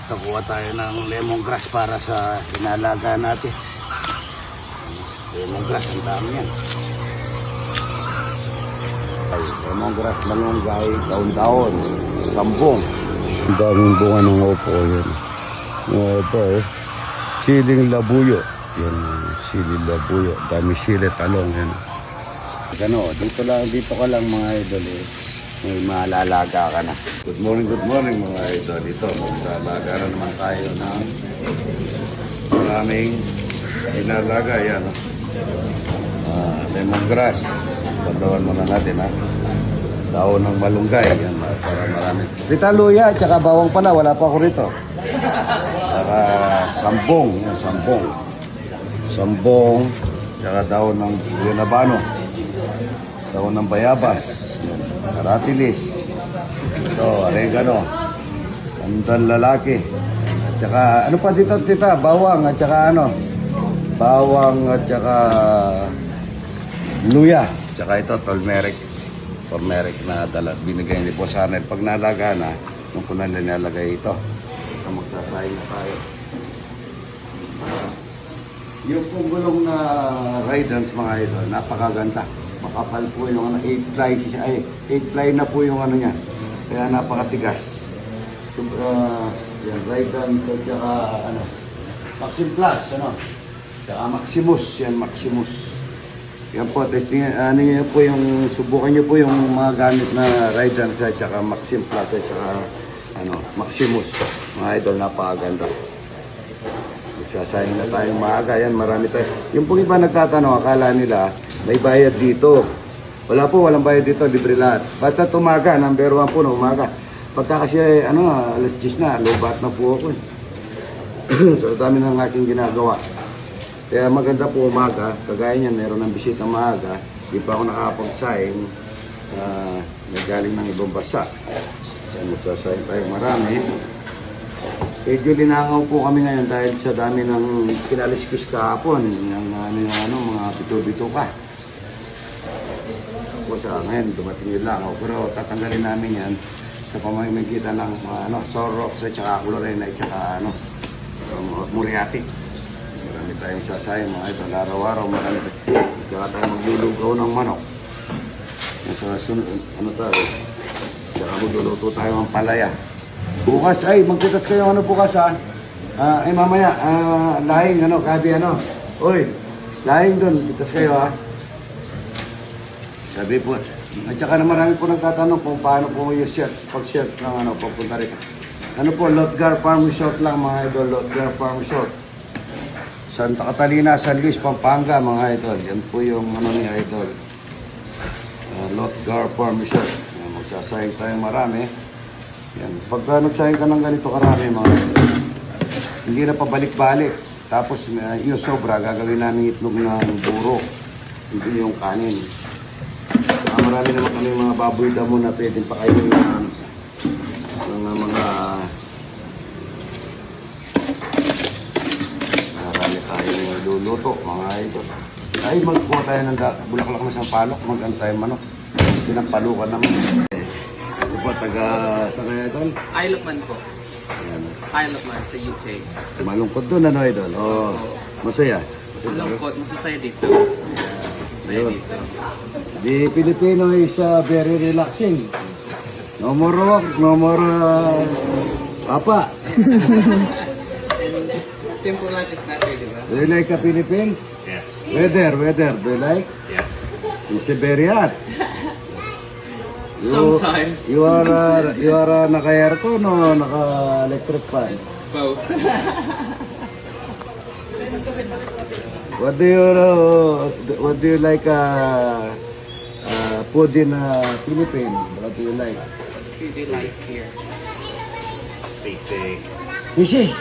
Nakuha tayo ng lemongrass para sa inalaga natin. Lemongrass, ang dami yan. Ay, lemongrass, malunggay, taon-taon, sambong. Ang daming bunga ng opo yun. Ito siling labuyo. Yan, siling labuyo. Dami sili, talong yan. Gano, dito ka lang mga idol eh. May malalaga ka na. Good morning mga idol. Dito, maglalaga na naman tayo ng maraming inalaga. Yan, lemongrass. Bandawan muna natin, ha. Daon ng malunggay. Yan, para marami. Rita luya, tsaka bawang pala. Wala pa ako rito. Tsaka sambong. Yan, sambong. Sambong. Tsaka daon ng yunabano. Daon ng bayabas. Karatilis. Ito, oregano. Andan lalaki. At saka, ano pa dito, tita? Bawang at saka ano? Bawang at saka luya. At saka ito, turmeric. Turmeric na binigay ni Bosanel. Pag nalaga na, nung ko na nilalagay ito. So, magsasayang na tayo. Yung pong gulong na Raidens mga ito, napakaganda. Makapal po yung ano, 8 ply na po yung ano niya. Kaya napakatigas. Yan, Raidens at saka ano, Maxim Plus, ano. Saka Maximus, yan Maximus. Yan po, testing, ano niyo po yung, subukan niyo po yung mga gamit na Raidens at saka Maxim Plus at saka ano, Maximus. Mga idol, napakaganda. Sasayang na tayong maaga. Yan, marami tayo. Yung pong iba nagtatanong, akala nila, may bayad dito. Wala po, walang bayad dito, libre lahat. Basta tumaga, number 1 po na umaga. Pagka kasi, ano, alas 10 na, lobat na po ako eh. So, dami ng aking ginagawa. Kaya maganda po umaga, kagaya niyan, meron ng bisita maaga. Di pa ako nakapag-sign, nagaling ng ibang basa. Kaya magsasayang tayo marami. Medyo linangaw po kami ngayon dahil sa dami ng kinaliskis kahapon. Yung mga bito-bito ka. Tapos ngayon, dumating yung langaw. Pero tatanggalin namin yan sa pamamagitan ng Sorox at saka Colorena at saka Muriatic. Marami tayong sasayang mga ito. Araw-araw marami tayo. Saka tayo maglulugaw ng manok. Saka magluluto tayo ng palaya. Bukas, magkitas kayo bukas mamaya, lahing kabi Uy, lahing doon, kitas kayo Sabi po, at saka na marami po nagtatanong kung paano po yung pag-search ng papunta rin. Lotgar Farm Resort lang mga idol, Lotgar Farm Resort. Santa Catalina, San Luis, Pampanga mga idol. Yan po yung niya idol. Lotgar Farm Resort. Magsasayang tayo marami. Yan. Pagka nagsayang ka ng ganito karami, hindi na pabalik-balik. Tapos yung sobra, gagawin namin itlog ng buro. Hindi yung kanin. Saka marami naman kami mga baboy damo na pwedeng pakainin ng mga marami tayo luluto, mga ito. Ay, magkuha tayo ng bulaklak na sampalok, mag-antay manok. Pinampalukan naman. Po, sa kaya idol? Isle of Man po. Ayan. Isle of Man sa UK. Malungkot doon, idol? Masaya? Malungkot, masasaya dito. Masaya dito. The Filipino is very relaxing. No more work, no more papa. Simple life is better, di ba? Do you like the Philippines? Yes. Weather, do you like? Yeah. It's very hot. Sometimes. You are naka-aircon o naka-electric fan? Both. What do you like food in Philippines? What do you like? What do you like here? Sisig. Fishy.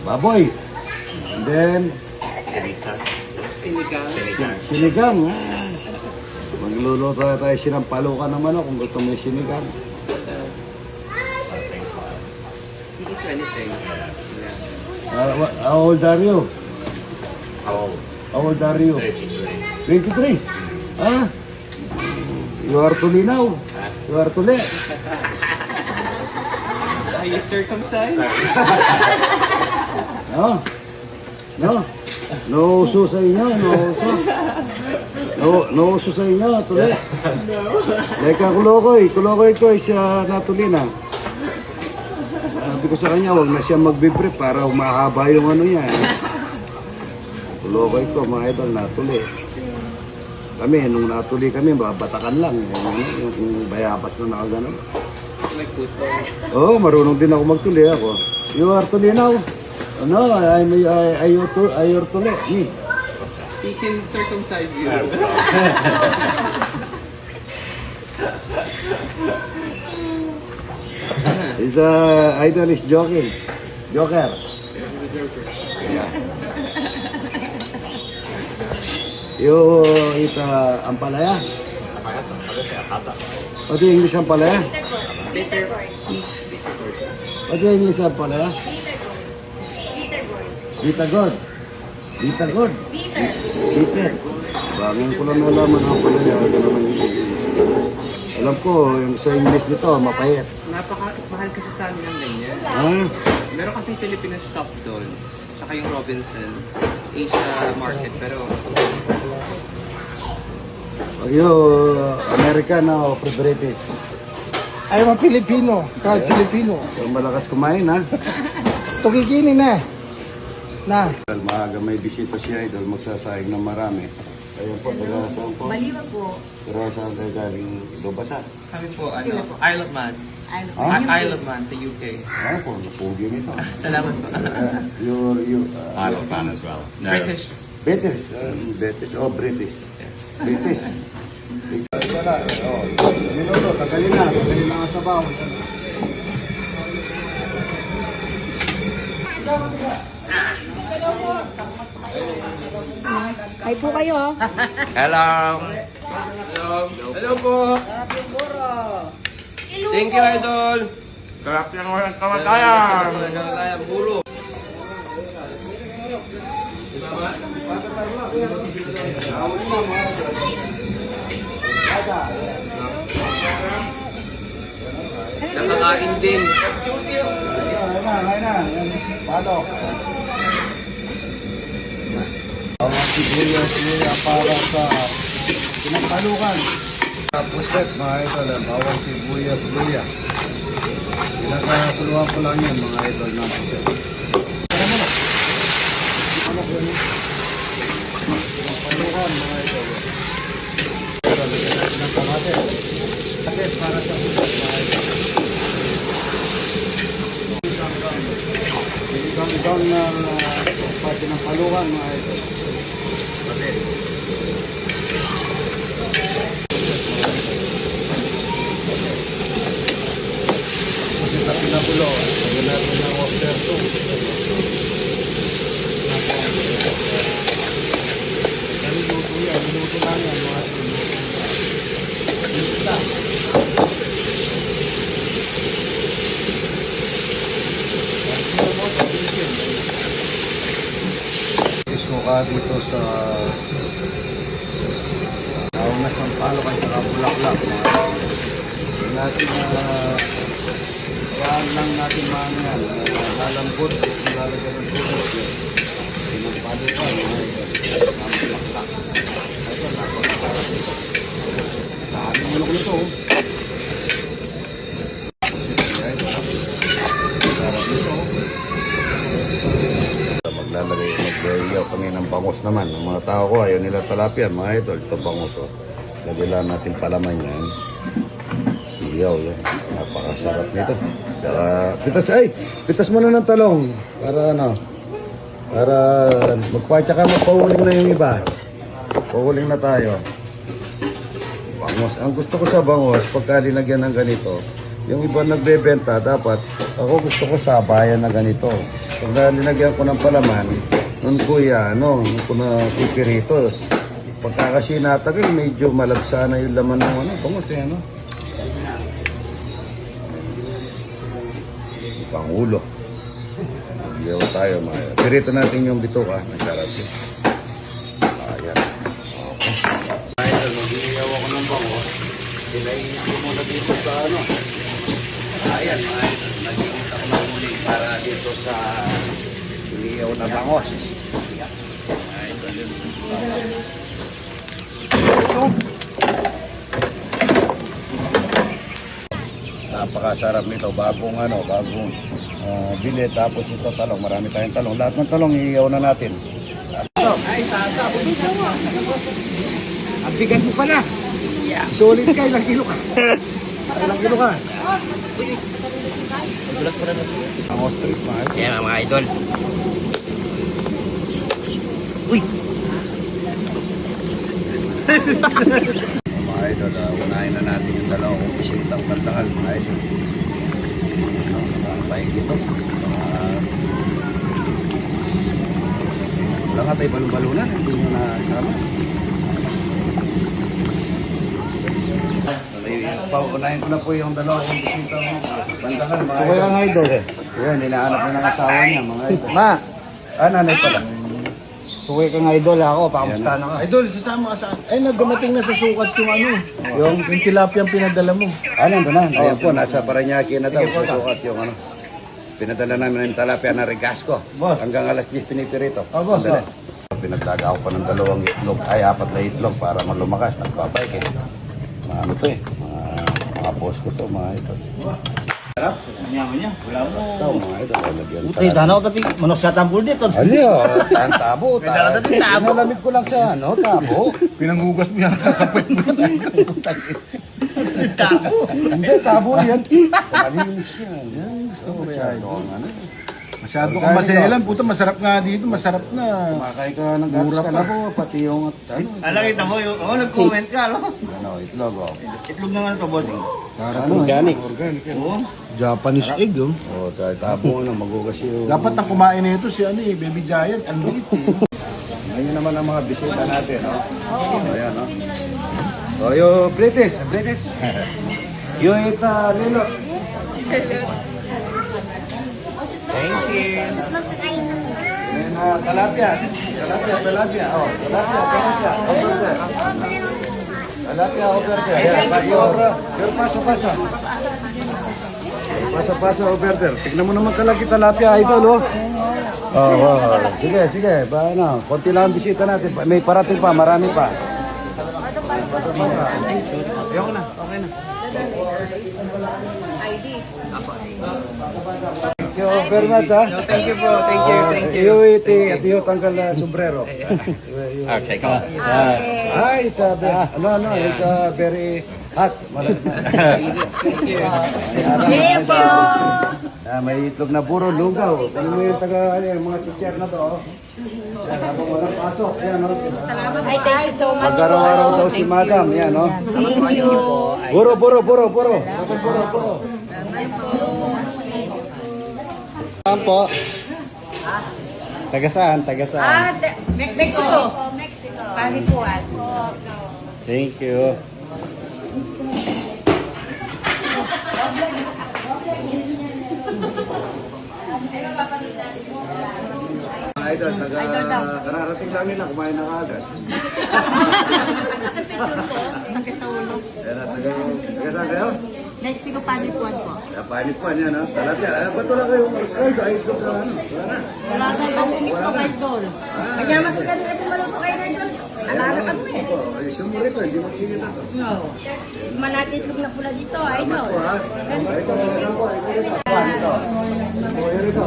Baboy. And then Sinigang. Sinigang. sinigang. Magluluto tayo sinampalukan ng manok kung gusto mo yung sinigang. He eats anything. Yeah. How old are you? How old? How old are you? 33. 23. Ah? You are tuli now. You are tuli. Are you circumcised? No. No. No uso sa inyo, no uso. No uso sa inyo, tuloy. Leka, kulokoy ko siya natulina. Sabi ko sa kanya, wag na siya magbibrief para umahaba yung ano niya. Kulokoy ko, mga idol, natuli. Kami, nung natuli kami, babatakan lang. Yung bayabas na nakagano. May puto. Oo, marunong din ako magtuli ako. You are tuli now. Ano, I tuli. Me. He can circumcise you. Is idol is joking. Joker. Yeah. You eat ampalaya? What do you English ampalaya? Bitter. What do you English ampalaya? Bitagod. Bitagod. Bitter. Bagong ko lang nalaman ang ampalaya. Alam ko, yung sa English nito, mapayat. Mahal kasi sa amin ang ganyan. Ah, Meron kasing Filipino shop doon. Tsaka yung Robinson. Asia market. Pero you American o British? I'm a Filipino, proud Filipino. So, malakas kumain, ha? Tugigini na. Na. Dahil maaga may bisita si Idol, magsasayang ng marami. Ayun po, taga saan po? Maliwag po. Taga saan kayo galing Lubasa? kami po, Isle of Man. Isle of Man sa UK. Ano po, napugi nito. Salamat po. Isle of Man as well. No. British. British. British. Oh, British. British. Wala. Oh, minuto, tagalin na ang sabaw. Hi po kayo. Hello. Hello po. Thank you, Idol. Sarap yung walang kamatayan. Kamatayan, puro. Nakakain din. Ayun na. Palok. Ang sibuyas nila para sa pinapalukan. Puset, mga idol, bawang sibuyas luya. Pinakakuluan ko lang yan, mga idol, ng puset. Pinapalukan, mga idol. Lagyan natin ng kamatis. Kamatis para sa puset, mga idol. Isang na pati ng palukan, mga idol. Kasi sa pinapulo, lagyan natin ng water too. Niluto yan, niluto lang yan, mga idol. Niluto lang. Isuka dito sa Aunas ng Palokan sa Bulaklak. Hindi natin kayaan lang natin maangan. Lalambot, lalagyan ng tubig. Pinagpalukan. Ang bulaklak. Ito, napakasarap ito. Dami mulok nito. Sarap nito. Maglayaw kami ng bangus naman. Ang mga tao ko, ayaw nila talapia, mga idol. Ito bangus, oh. Lagyan lang natin palaman yan. Iyaw, yan. Napakasarap nito. Tsaka, pitas muna ng talong. Para tsaka magpahuling na yung iba. Pahuling na tayo. Bangus. Ang gusto ko sa bangus, pagka linagyan ng ganito, yung iba nagbebenta, dapat, ako gusto ko sabayan na ganito. Pag linagyan ko ng palaman, nun kuya, nung ko na pipirito. Pagka kasi natagay, medyo malabsa na yung laman ng bangus, ano. Pangulo. Iyaw tayo, mga. Pirito natin yung bituka. Masarap yun. Ayan. Okay. Ayun, mag-iiyaw ako ng bangus. Pinainit ko muna dito sa ano. Ayan, mga. Nag-iinit ako para dito sa iliyaw na bangos. Napakasarap nito, bagong bili, tapos ito talong, marami tayong talong. Lahat ng talong iiyaw na natin. Ang bigat mo pala. Solid ka, ilang kilo ka. Ilang kilo ka. Ang ostrich mga ito. Yan mga idol. Uy! Mga idol, unahin na natin yung dalawang bisitang pantangal mga idol. Ang paing ito. Wala nga tayo balon-balunan, hindi nyo na sama. Paunahin ko na po yung dalawang bisitang pantangal mga Okay ang idol. Yan, hinahanap na ng asawa niya mga idol. Ma, Nanay pala. okay kang idol ako. Pakamusta na ka. Idol, sasama ka saan? Ay, nagdumating na sa sukat yung yung tilapia ang pinadala mo. Nandun na. Ayan po, nasa Paranaque na daw. Susukat yung pinadala namin ng talapia na Regasco. Boss. Hanggang alas 10 pinipirito. Boss. Sandali. Pinagdaga ako pa ng 2 itlog, 4 na itlog para malumakas. Nagpapay eh. Ano to eh. Mga boss ko to, mga ito. Sarap. Niya. Wala mo. Ito, mga ito. Lagyan Ay, tanaw ka manos sa tambul dito. Aliyo, tabo. Nalamig ko lang sa tabo. Pinanghugas mo yata sa pwet mo. Tabo. Hindi, tabo yan. Malinis yan. Yan, gusto mo masyado. Masyado kang maselan. Puta, masarap nga dito. Masarap na. Kumakain ka ng gatas ka na po, pati yung Kita mo, nag-comment ka, itlog oh. Itlog na nga ito, boss. Organic. Japanese egg, oh. Oh, tabo na, magugas yung... Dapat ang kumain na ito si Baby Giant. Ang liit, Ngayon naman ang mga bisita natin, no? Ayan, no? Oh, yung British. Yung Lilo. Thank you. Ayan, talapia. Oh, talapia. Talapia, overder. Your paso. Paso, overder. Tignan mo naman kalaki talapia, idol, oh. Oh. Sige. Konti lang ang bisita natin. May parating pa, marami pa. Ayoko na. Okay na. Thank you very much, ha? Thank you po. Thank you. Iyo tanggal na sombrero. Okay, come on. Ay, sabi. It's very hot. Thank you. May itlog na puro lugaw. Ano mo yung mga teacher na to, oh. Yan, habang walang pasok. Yan, oh. Ay, thank you so much. Mag-araw-araw daw si madam. Yan, oh. Thank you. Puro. Saan po? Taga saan? Mexico. Panipuan. Thank you. Idol, kararating lang nila. Kumain na kaagad. Taga saan kayo? Mexico Panipuan po. Panipuan yan, ha? Talapia. Ba't wala kayong sweldo? Ay, ito sa ano? Wala na. Wala na yung umito kay Dol. Kaya magkakalit at maluto kayo na Dol. Alara ka mo eh. Ay, sumuro ito. Hindi makikita ito. No. Manatitlog na pula dito, idol. Ito, ha? Ito. Ito.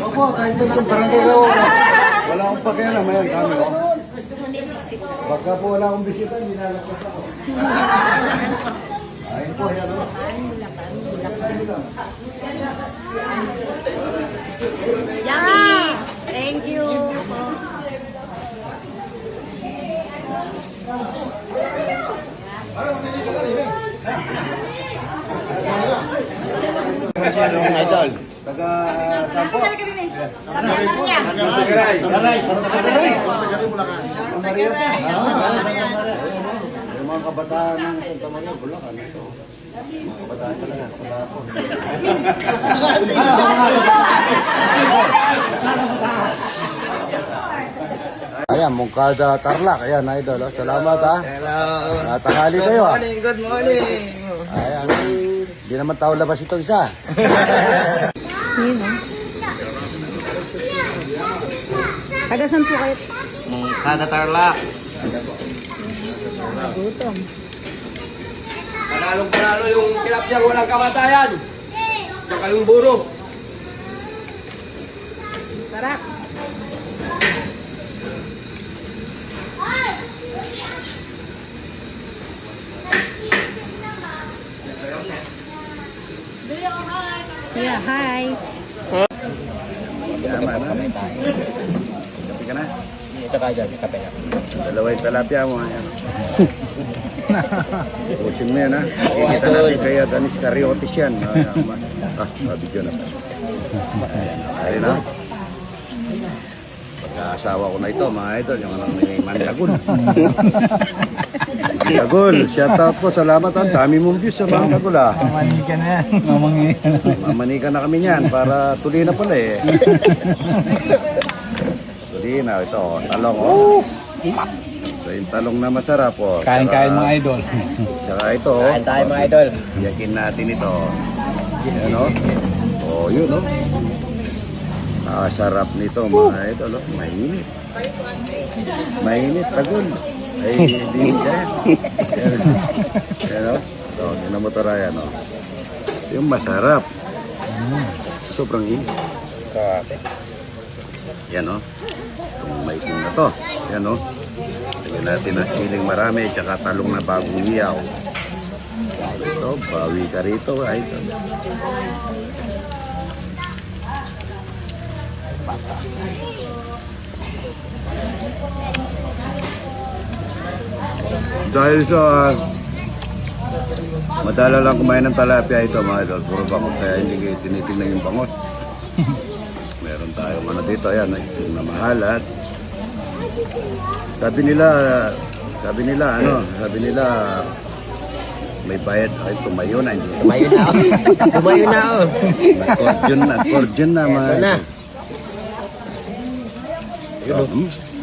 Opo, kahit ito ng barangay daw. Wala akong pakialam. Ayan, kami, oh. Baka po wala akong bisita, hindi nalagpas ako. Ayun po, yan, oh. Yeah! Thank you. Idol. Taga saan po? Tagaray. Ang Maria pa. Yung mga kabataan ng Santa Maria, Bulacan. Ito. Mga kabataan talaga. Kapatapon. Ayan, Mungkada Tarlac. Ayan, idol. Oh. Salamat, ha. Hello. Tanghali kayo, ha. Good morning. Ayan. Hindi naman tao labas ito isa. Yun, oh. Taga saan po kayo? Kada Tarlac. Gutom. Panalong-panalo yung tilapia walang kamatayan. Saka yung buro. Sarap. Yeah, hi. Tama na. Kapi ka na. Ito ka dyan, kape na. Dalawa yung talapia mo. Ayan. Pusin mo yan ha. Kikita natin kay Danis Cariotis yan. Sabi ko na. Ayun na. Pagka-asawa ko na ito, mga idol, yung anong may Mandagul. Mandagul, shout out po, salamat ha. Dami mong views sa Mandagul ha. Mamanikan na yan. Mamanikan na kami niyan para tuloy na pala eh. Tuloy na, ito, talong oh. Ito yung talong na masarap oh. Kain-kain mga idol. Tsaka ito oh. Kain tayo mga idol. Yakin natin ito. Yan o. Oh, yun o. Sarap nito mga idol. Mainit. Mainit, tagol. Ay, hindi mo kaya. Yan o. Ito, yun ang motorayan o. Yung masarap. Sobrang init. Kape. Yan o. Itong maitim na to. Yan o. Lagyan natin ng siling marami tsaka talong na bagong iyaw. Ito, bawi ka rito. Ay, ito. Dahil sa madala lang kumain ng talapia ito mga idol, puro bangus kaya hindi kayo tinitingnan yung bangus. Meron tayong ano dito, ayan, yung namahalat. Sabi nila may bayad, ay tumayo na, hindi. Tumayo na ako. Tumayo na ako. Nag-accordion na mga Ito na. idol.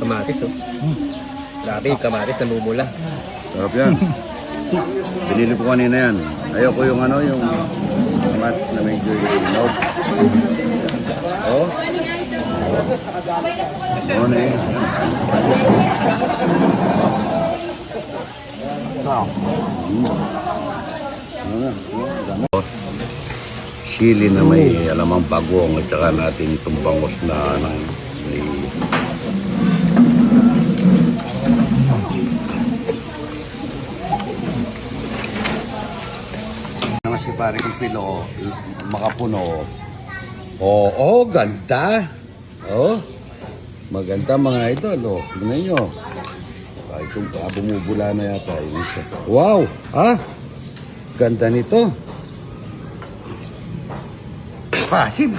Kamatis oh. Grabe, kamatis namumula. Sarap yan. Binili ko kanina yan. Ayoko yung ano, yung mat na medyo yung note. Oh. Oh, na eh. Sili na may alamang bagong at saka natin itong bangos na may si pare kong pilo makapuno. Oo, ganda. Oh. Maganda mga idol, oh. Tingnan niyo. Ay, kung bumubula na yata yung isa. Wow, ha? Ganda nito. Pasib.